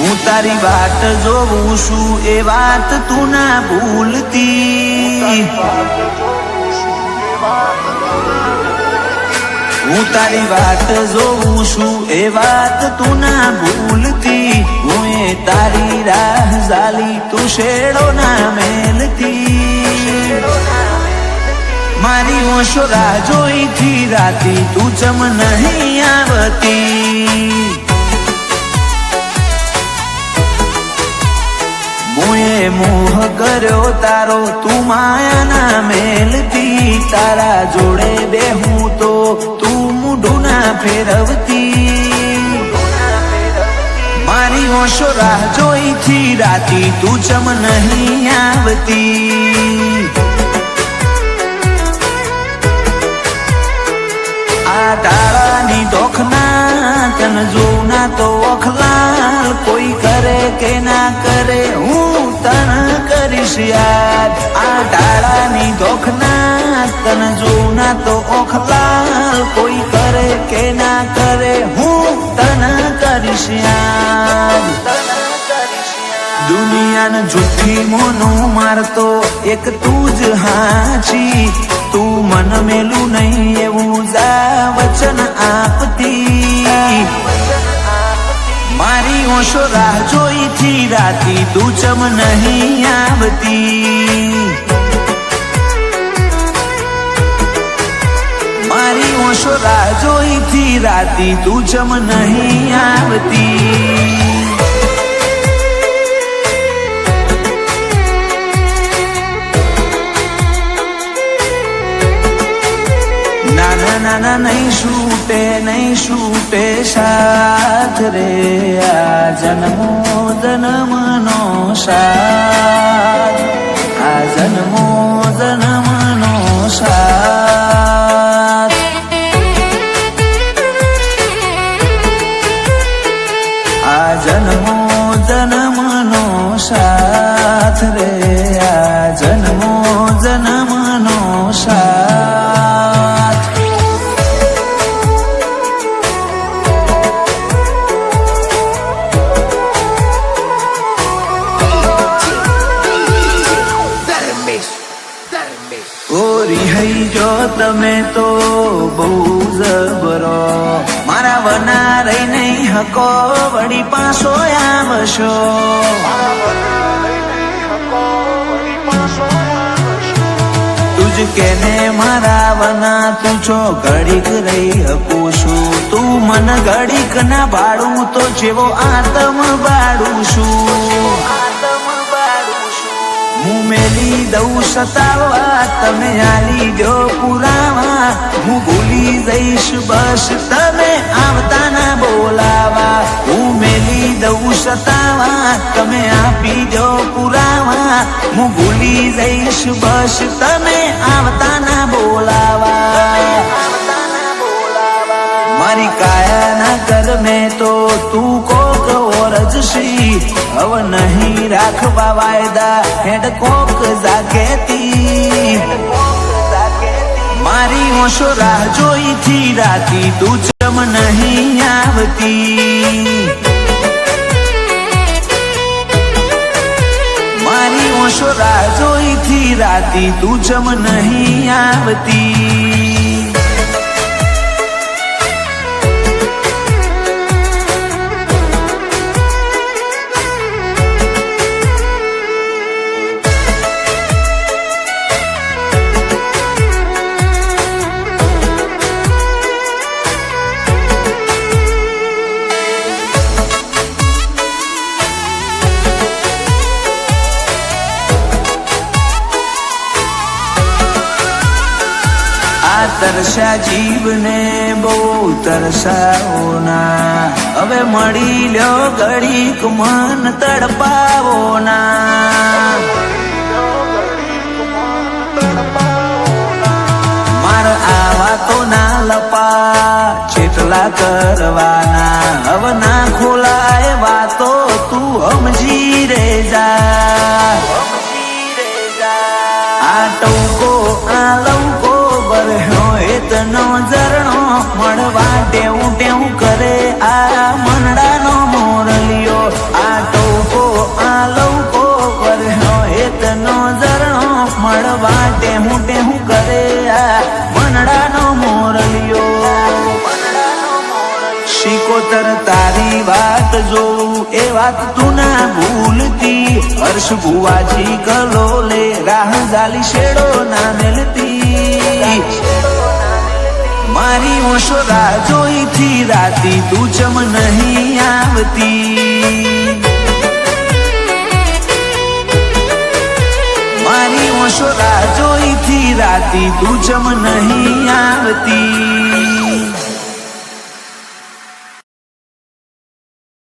હું તારી વાત જોઉં છું એ વાત તું ના ભૂલતી, હું તારી વાત જોઉં છું એ વાત તું ના ભૂલતી, હું એ તારી રાહ ઝાલી તું શેડો ના મેલતી, મારી ઓશો રાહ જોઈ થી રાતી તું ચમ નહીં આવતી, મુએ મોહ કર્યો તારો તું માયા ના મેલતી, તારા જોડે બેહું તો તું મૂઢું ના ફેરવતી, મારી ઓશો રાહ જોઈ થી રાતી તું ચમ નહીં આવતી, આ ટાળાની ડોખના તન જોઉં ના તો ઓખલાલ, કોઈ કરે કે ના કરે હું તન કરીશ યાદ, આ ટાળાની ડોખના તન જોઉં ના તો ઓખલાલ, કોઈ કરે કે ના કરે હું તન કરીશ યાદ, દુનિયાને જુઠ્ઠી મોનું મારતો એક તું જ હાચી, તું મન મેલું નહીં એવું જા વચન આપતી, મારી ઓશો રાહ જોઈ થી રાતી તું ચમ નહીં આવતી, મારી ઓશો રાહ જોઈ થી રાતી તું ચમ નહીં આવતી, નાના નહીં છૂટે સાથ રે, આ જન્મો જન્મનો સાથ, આ જન્મો જન્મનો સાથ, આ જન્મો જન્મનો સાથ રે, આ જન્મો જન્મનો સાથ, રિહાઈ જો તમે તો બહુ જબરો, મારા વના રહી નહીં હકો વળી પાછો આવશો, તુજ કેને મારા વના તું છો ઘડીક રહી હકું છું, તું મન ઘડીક ના ભાડું તો જેવો આતમ બાળું છું, હું મેલી દઉં સતાવા તમે આલી દો પુરાવા, હું ભૂલી જઈશ બસ તમે આવતા ના બોલાવા, હું મેલી દઉં સતાવા તમે આપી દો પુરાવા, હું ભૂલી જઈશ બસ તમે આવતા ના બોલાવા, મારી કાયા ના કર મેં તો તું કોક ઓરજશી, હવે નહીં રાખવા વાયદા હેડ કોક જાગેતી, મારી ઓશો રાહ જોઈ થી રાતી તું ચમ નહીં આવતી, મારી ઓશો રાહ જોઈ થી રાતી તું ચમ નહીં આવતી, તરસા જીવને બહુ તરસાવો ના, હવે મળી લ્યો ઘડીક મન તડપાવો ના, મારા આવા તો ના લપા જેટલા કરવાના, હવે ના ખોલાય વાતો તું સમજી રે જા, આ ટોકો આ લવકો બરહ્યો એતનો ઝરણો મળવા ટેવું ટેવું કરે આ મનડાનો મોરલિયો, આ વાત તું ના ભૂલતી હર્ષ ભુવાજી કલોલે રાહ જાલી શેડો ના મેલતી મારી ઓશો રાહ જોઈ થી રાતી તું ચમ નહીં આવતી મારી ઓશો રાહ જોઈ થી રાતી તું ચમ નહીં આવતી